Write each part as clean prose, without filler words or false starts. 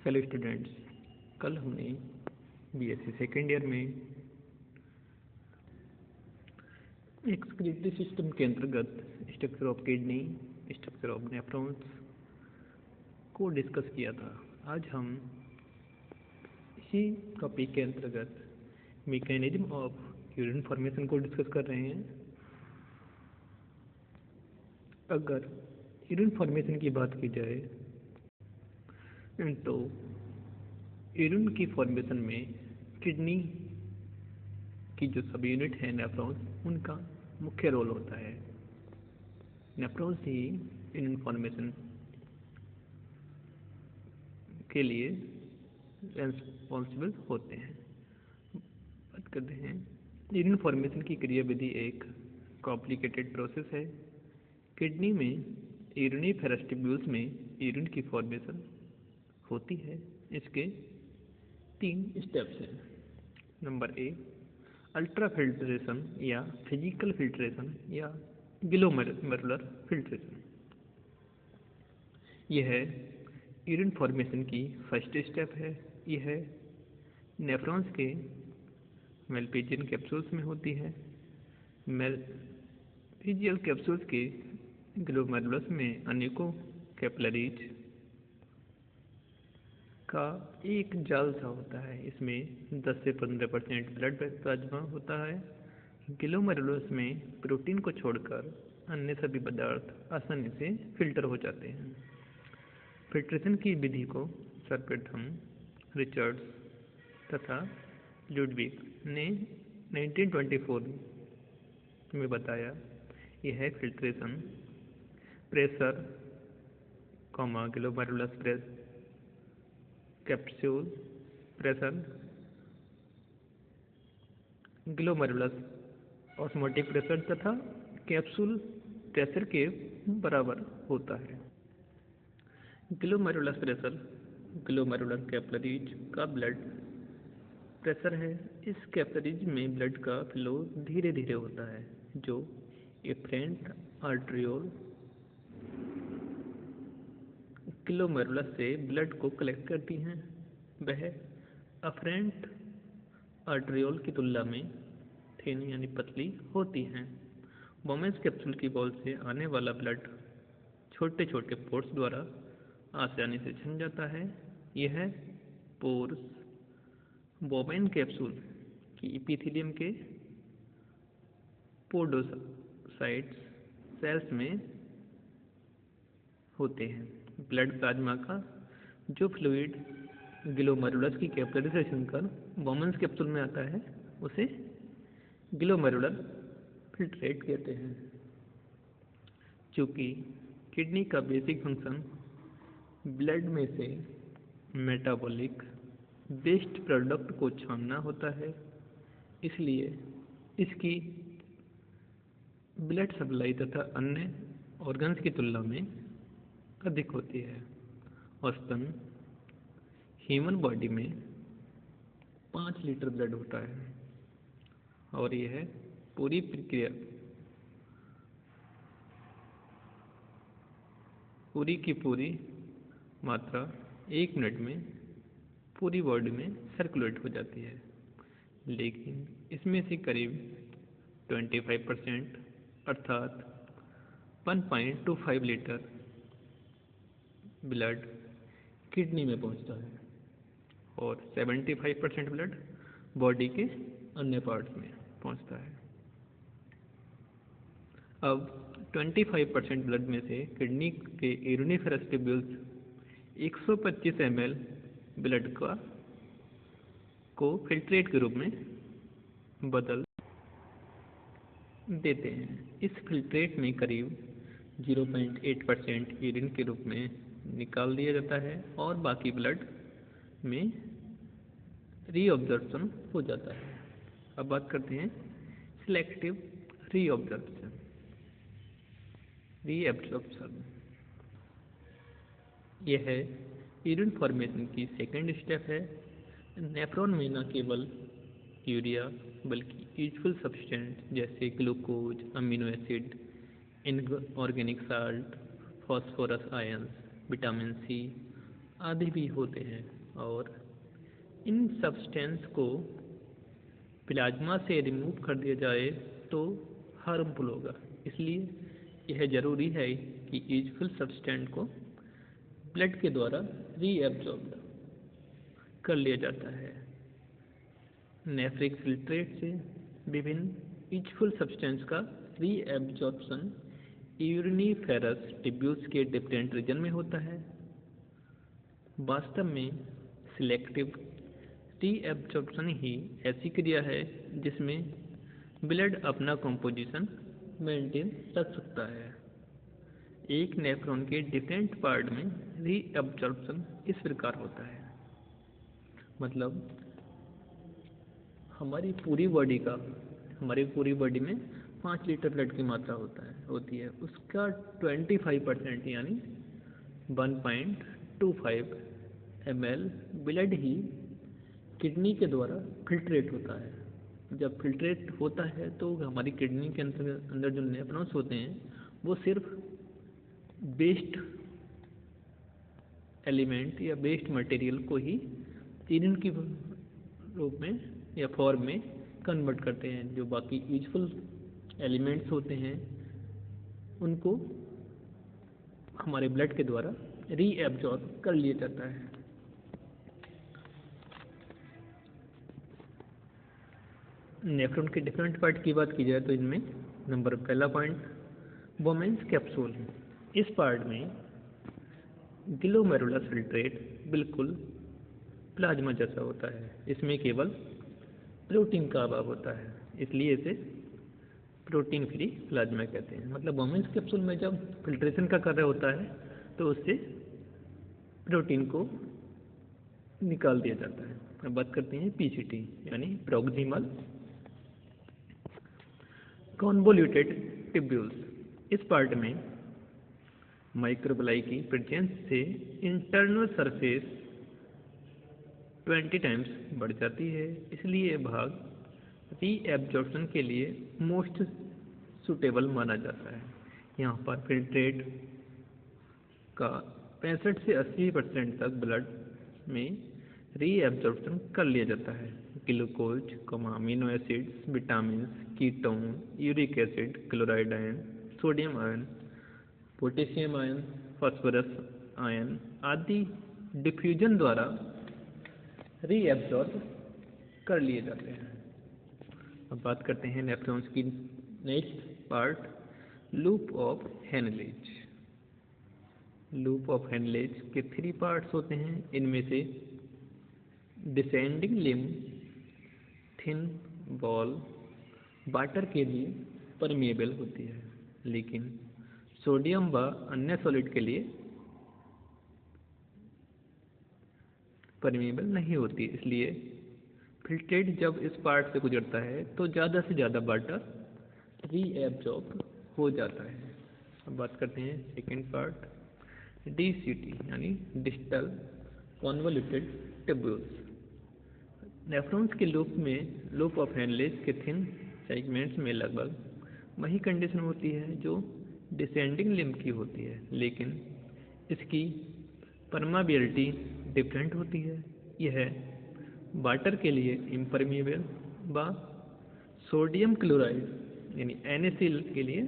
Hello students, कल हमने BSc second year में एक्सक्रीटरी सिस्टम के अंतर्गत structure of kidney, structure of nephrons को डिस्कस किया था। आज हम इसी टॉपिक के अंतर्गत मैकेनिज्म ऑफ यूरिन फॉर्मेशन को डिस्कस कर रहे हैं। अगर यूरिन फॉर्मेशन की बात की जाए तो यूरिन की फॉर्मेशन में किडनी की जो सब यूनिट है नेफ्रॉन्स, उनका मुख्य रोल होता है। नेफ्रॉन्स ही यूरिन फॉर्मेशन के लिए रेस्पॉन्सिबल होते हैं। बात करते हैं, यूरिन फॉर्मेशन की क्रियाविधि एक कॉम्प्लिकेटेड प्रोसेस है। किडनी में यूरिनरी वेस्टिब्यूल्स में यूरिन की फॉर्मेशन होती है। इसके 3 स्टेप्स हैं। नंबर ए, अल्ट्रा फिल्ट्रेशन या फिजिकल फिल्ट्रेशन या ग्लोमेरुलर फिल्ट्रेशन। यह यूरिन फॉर्मेशन की फर्स्ट स्टेप है। यह नेफ्रॉन्स के मेलपिजियन कैप्सूल्स में होती है। मेलपिजियल कैप्सूल्स के ग्लोमेरुलस में अनेकों कैपिलरीज का एक जाल सा होता है। इसमें 10 से 15% ब्लड प्लाज्मा होता है। ग्लोमेरुलस में प्रोटीन को छोड़कर अन्य सभी पदार्थ आसानी से फिल्टर हो जाते हैं। फिल्ट्रेशन की विधि को सर्वप्रथम रिचर्ड्स तथा लुडविग ने 1924 में बताया। यह filtration pressure, glomerulus capsule pressure, glomerulus osmotic pressure तथा कैप्सूल प्रेशर के बराबर होता है। ग्लोमेरुलस प्रेशर ग्लोमेरुलर कैपिलरीज का ब्लड प्रेशर है। इस कैपिलरीज में ब्लड का फ्लो धीरे धीरे होता है, जो एफरेंट आर्टरियोल ग्लोमेरुलस से ब्लड को कलेक्ट करती हैं। वह अफरेंट आर्टरियोल की तुलना में थिन यानी पतली होती हैं। बोमेन्स कैप्सूल की वॉल से आने वाला ब्लड छोटे छोटे पोर्स द्वारा आसानी से छन जाता है। यह पोर्स बोमेन कैप्सूल की एपिथेलियम के पोडोसाइट्स सेल्स में होते हैं। ब्लड प्लाज्मा का जो फ्लूइड ग्लोमेरुलस की कैपिलरी से छनकर बोमेन्स कैप्सूल में आता है, उसे ग्लोमेरुलर फिल्ट्रेट कहते हैं। चूँकि किडनी का बेसिक फंक्शन ब्लड में से मेटाबॉलिक वेस्ट प्रोडक्ट को छानना होता है, इसलिए इसकी ब्लड सप्लाई तथा अन्य ऑर्गन्स की तुलना में अधिक होती है। औसतन ह्यूमन बॉडी में 5 लीटर ब्लड होता है और यह पूरी प्रक्रिया पूरी की पूरी मात्रा 1 मिनट में पूरी बॉडी में सर्कुलेट हो जाती है। लेकिन इसमें से करीब 25% अर्थात 1.25 लीटर ब्लड किडनी में पहुंचता है और 75% ब्लड बॉडी के अन्य पार्ट्स में पहुंचता है। अब 25% ब्लड में से किडनी के यूरिनरी वेस्टिब्यूल्स 125 ml ब्लड को फिल्ट्रेट के रूप में बदल देते हैं। इस फिल्ट्रेट में करीब 0.8% यूरिन के रूप में निकाल दिया जाता है और बाकी ब्लड में रीअब्जॉर्प्शन हो जाता है। अब बात करते हैं सिलेक्टिव रीअब्जॉर्प्शन। यह यूरिन फॉर्मेशन की सेकेंड स्टेप है। नेफ्रॉन में न केवल यूरिया बल्कि यूजफुल सब्सटेंस जैसे glucose, amino acid, inorganic salt, phosphorus ions, vitamin C आदि भी होते हैं और इन सब्सटेंस को प्लाज्मा से रिमूव कर दिया जाए तो हार्मफुल होगा। इसलिए यह ज़रूरी है कि यूजफुल सब्सटेंस को ब्लड के द्वारा रीएब्जॉर्ब कर लिया जाता है। नेफ्रिक फिल्ट्रेट से विभिन्न यूजफुल सब्सटेंस का रीएब्जॉर्प्शन यूरिनीफेरस ट्यूब्यूल्स के डिफरेंट रीजन में होता है। वास्तव में सिलेक्टिव रीएब्जॉर्प्शन ही ऐसी क्रिया है जिसमें ब्लड अपना कंपोजिशन मेंटेन रख सकता है। एक नेफ्रॉन के डिफरेंट पार्ट में रीएब्जॉर्प्शन इस प्रकार होता है, मतलब हमारी पूरी बॉडी में 5 लीटर ब्लड की मात्रा होती है, उसका 25% यानी 1.25 ml ब्लड ही किडनी के द्वारा फिल्ट्रेट होता है। जब फिल्ट्रेट होता है तो हमारी किडनी के अंदर जो नेफ्रॉन्स होते हैं वो सिर्फ वेस्ट एलिमेंट या वेस्ट मटेरियल को ही यूरिन की रूप में या फॉर्म में कन्वर्ट करते हैं। जो बाकी यूजफुल एलिमेंट्स होते हैं उनको हमारे ब्लड के द्वारा रीएब्जॉर्ब कर लिया जाता है। नेफ्रॉन के डिफरेंट पार्ट की बात की जाए तो इनमें पहला पॉइंट बोमेन्स कैप्सूल है। इस पार्ट में ग्लोमेरुलर फिल्ट्रेट बिल्कुल प्लाज्मा जैसा होता है। इसमें केवल प्रोटीन का अभाव होता है, इसलिए इसे प्रोटीन फ्री प्लाज्मा कहते हैं। मतलब बोमेन्स कैप्सूल में जब फिल्ट्रेशन का कार्य होता है तो उससे प्रोटीन को निकाल दिया जाता है। अब बात करते हैं पीसीटी यानी प्रोक्सिमल कॉन्वोल्यूटेड ट्यूब्यूल्स। इस पार्ट में माइक्रोबलाई की प्रेजेंस से इंटरनल सरफेस 20 टाइम्स बढ़ जाती है, इसलिए यह भाग रीएब्जॉर्प्शन के लिए मोस्ट सुटेबल माना जाता है। यहाँ पर फिल्ट्रेट का 65 से 80% तक ब्लड में रीएब्जॉर्प्शन कर लिया जाता है। Glucose, amino acids, vitamin, ketone, uric acid, chloride ion, sodium ion, potassium ion, phosphorus ion आदि डिफ्यूजन द्वारा रीएब्जॉर्ब कर लिए जाते हैं। अब बात करते हैं नेफ्रॉन्स की next part, loop of Henle's. Loop of Henle's के 3 पार्ट्स होते हैं। इनमें से descending limb thin wall water के लिए परमिएबल होती है, लेकिन सोडियम व अन्य सॉलिड के लिए परमिएबल नहीं होती। इसलिए फिल्ट्रेट जब इस पार्ट से गुजरता है तो ज़्यादा से ज़्यादा वाटर रीएब्जॉर्ब हो जाता है। अब बात करते हैं सेकेंड पार्ट, डीसीटी यानी डिस्टल कॉन्वोल्यूटेड ट्यूब्यूल्स। नेफ्रॉन्स के लूप ऑफ हेनलेज के थिन सेगमेंट्स में लगभग वही कंडीशन होती है जो डिसेंडिंग लिम्ब की होती है, लेकिन इसकी परमेबिलिटी डिफरेंट होती है। यह वाटर के लिए इम्परमिएबल व सोडियम क्लोराइड यानी NaCl के लिए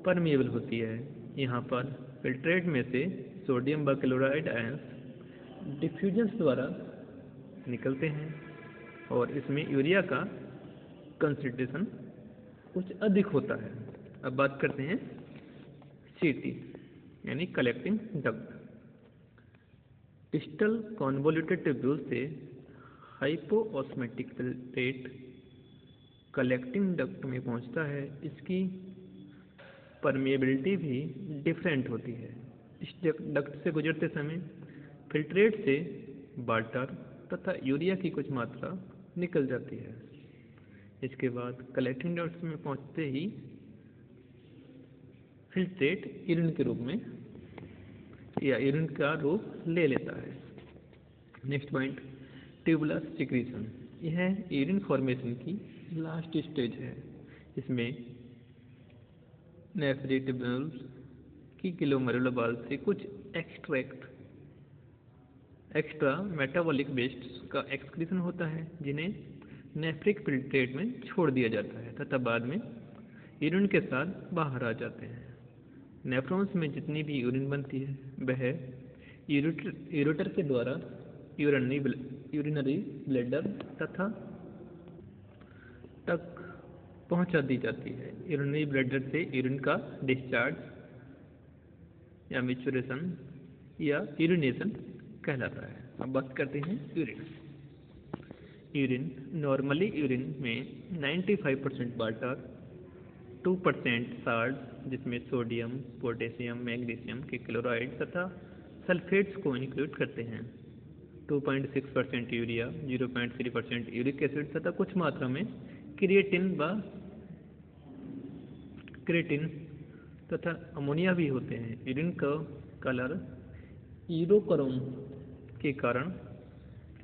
परमिएबल होती है। यहाँ पर फिल्ट्रेट में से सोडियम व क्लोराइड आयंस डिफ्यूजन्स द्वारा निकलते हैं और इसमें यूरिया का कंसंट्रेशन कुछ अधिक होता है। अब बात करते हैं सीटी यानी collecting duct. Distal convoluted tubule से हाइपोऑस्मेटिक फिल्ट्रेट कलेक्टिंग डक्ट में पहुंचता है। इसकी परमिएबिलिटी भी डिफरेंट होती है। इस डक्ट से गुजरते समय फिल्ट्रेट से वाटर तथा यूरिया की कुछ मात्रा निकल जाती है। इसके बाद कलेक्टिंग डक्ट में पहुंचते ही फिल्ट्रेट यूरिन के रूप में या यूरिन का रूप ले लेता है। Next point, tubular secretion. यह यूरिन फॉर्मेशन की लास्ट स्टेज है। इसमें नेफ्री ट्यूब्यूल्स की ग्लोमेरुलर वॉल से कुछ एक्सट्रैक्ट एक्स्ट्रा मेटाबॉलिक वेस्ट का एक्सक्रीशन होता है जिन्हें नेफ्रिक फिल्ट्रेट में छोड़ दिया जाता है तथा बाद में यूरिन के साथ बाहर आ जाते हैं। नेफ्रॉन्स में जितनी भी यूरिन बनती है वह यूरेटर के द्वारा यूरिनरी ब्लैडर तथा तक पहुंचा दी जाती है। यूरिनरी ब्लैडर से यूरिन का डिस्चार्ज या मैच्योरेशन या यूरिनेशन कहलाता है। अब बात करते हैं यूरिन नॉर्मली यूरिन में 95% वाटर, 2% साल्ट जिसमें सोडियम, पोटेशियम, मैग्नीशियम के क्लोराइड तथा सल्फेट्स को इंक्लूड करते हैं, 2.6% यूरिया, 0.3% यूरिक एसिड तथा कुछ मात्रा में क्रिएटिन तथा अमोनिया भी होते हैं। यूरिन का कलर यूरोक्रोम के कारण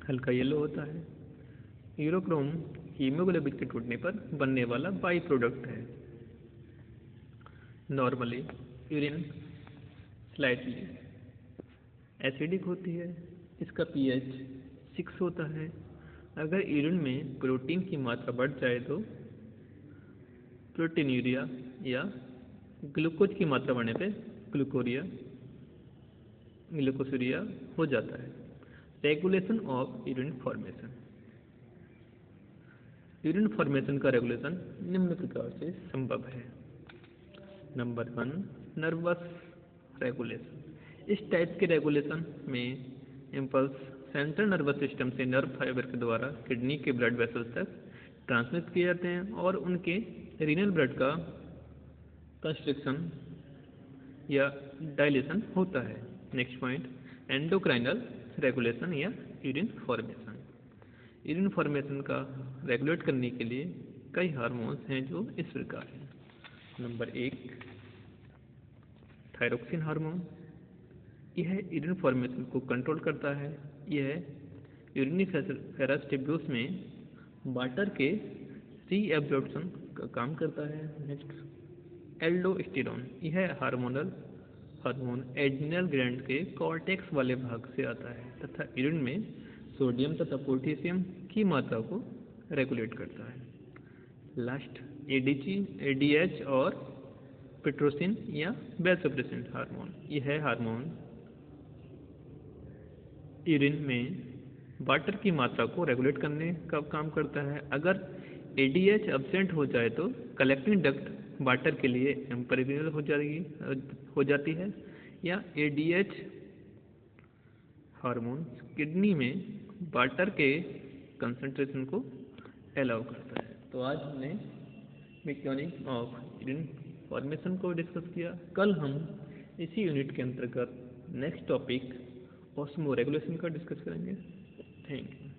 हल्का येलो होता है। यूरोक्रोम हीमोग्लोबिन के टूटने पर बनने वाला बाई प्रोडक्ट है। नॉर्मली यूरिन स्लाइटली एसिडिक होती है। इसका पीएच 6 होता है। अगर यूरिन में प्रोटीन की मात्रा बढ़ जाए तो प्रोटीनूरिया या ग्लूकोज की मात्रा बढ़ने पे ग्लूकोसूरिया हो जाता है। Regulation of urine formation. Urine formation का रेगुलेशन निम्न प्रकार से संभव है। Number 1, nervous regulation. इस टाइप के रेगुलेशन में इम्पल्स सेंट्रल नर्वस सिस्टम से नर्व फाइबर के द्वारा किडनी के ब्लड वेसल्स तक ट्रांसमिट किए जाते हैं और उनके रीनल ब्लड का कंस्ट्रिक्शन या डायलेशन होता है। नेक्स्ट पॉइंट, एंडोक्राइनल रेगुलेशन या यूरिन फॉर्मेशन। यूरिन फॉर्मेशन का रेगुलेट करने के लिए कई हार्मोन्स हैं जो इस प्रकार हैं। Number 1, thyroxine hormone. यह यूरिन फॉर्मेशन को कंट्रोल करता है। यह यूरिनिफेरस ट्यूब्यूल्स में वाटर के रीएब्जॉर्प्शन का काम करता है। Next, aldosterone. यह हार्मोन एड्रिनल ग्लैंड के कॉर्टेक्स वाले भाग से आता है तथा यूरिन में सोडियम तथा पोटेशियम की मात्रा को रेगुलेट करता है। लास्ट, एडीएच और पिट्रोसिन या वैसोप्रेसिन हार्मोन। यह हार्मोन यूरिन में वाटर की मात्रा को रेगुलेट करने का काम करता है। अगर एडीएच एब्सेंट हो जाए तो कलेक्टिंग डक्ट वाटर के लिए इम्पेरियल हो जाती है या एडीएच हार्मोन किडनी में वाटर के कंसंट्रेशन को अलाउ करता है। तो आज हमने मैकेनिक्स ऑफ यूरिन फॉर्मेशन को डिस्कस किया। कल हम इसी यूनिट के अंतर्गत नेक्स्ट टॉपिक ऑस्मो रेगुलेशन का डिस्कस करेंगे। Thank you.